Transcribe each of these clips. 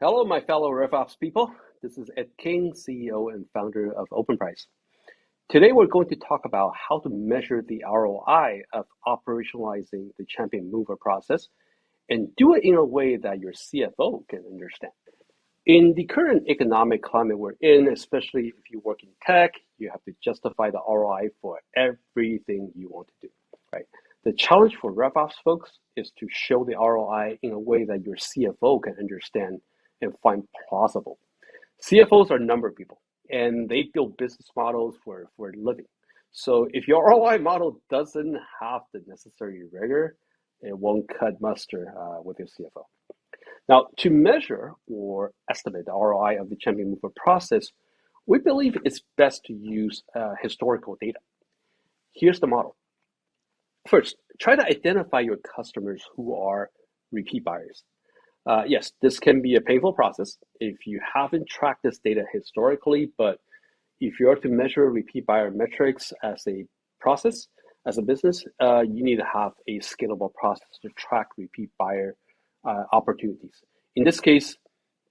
Hello, my fellow RevOps people. This is Ed King, CEO and founder of Openprise. Today, we're going to talk about how to measure the ROI of operationalizing the champion mover process and do it in a way that your CFO can understand. In the current economic climate we're in, especially if you work in tech, you have to justify the ROI for everything you want to do, right? The challenge for RevOps folks is to show the ROI in a way that your CFO can understand and find plausible. CFOs are number people, and they build business models for a living. So if your ROI model doesn't have the necessary rigor, it won't cut mustard with your CFO. Now, to measure or estimate the ROI of the champion mover process, we believe it's best to use historical data. Here's the model. First, try to identify your customers who are repeat buyers. Yes, this can be a painful process if you haven't tracked this data historically, but if you are to measure repeat buyer metrics as a process, as a business, you need to have a scalable process to track repeat buyer opportunities. In this case,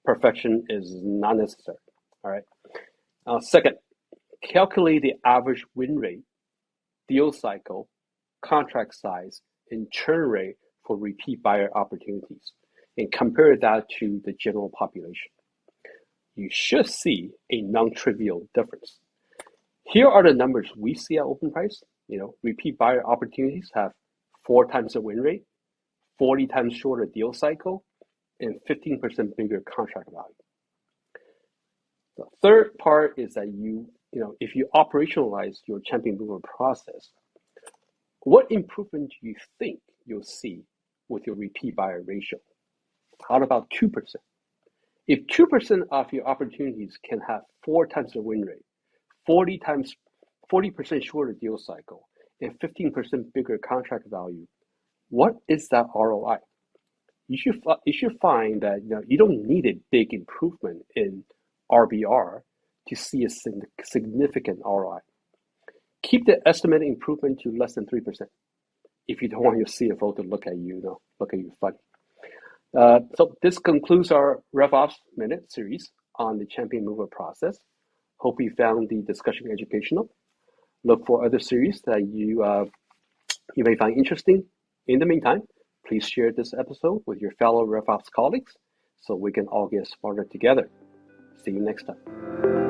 perfection is not necessary. All right. Second, calculate the average win rate, deal cycle, contract size, and churn rate for repeat buyer opportunities, and compare that to the general population. You should see a non-trivial difference. Here are the numbers we see at Openprise. Repeat buyer opportunities have 4 times the win rate, 40 times shorter deal cycle, and 15% bigger contract value. The third part is that if you operationalize your champion mover process, what improvement do you think you'll see with your repeat buyer ratio? How about 2%? If 2% of your opportunities can have 4 times the win rate, 40% shorter deal cycle, and 15% bigger contract value, what is that ROI? You should find that you don't need a big improvement in RBR to see a significant ROI. Keep the estimated improvement to less than 3% if you don't want your CFO to look at you funny. So this concludes our RevOps Minute series on the champion mover process. Hope you found the discussion educational. Look for other series that you may find interesting. In the meantime, please share this episode with your fellow RevOps colleagues so we can all get smarter together. See you next time.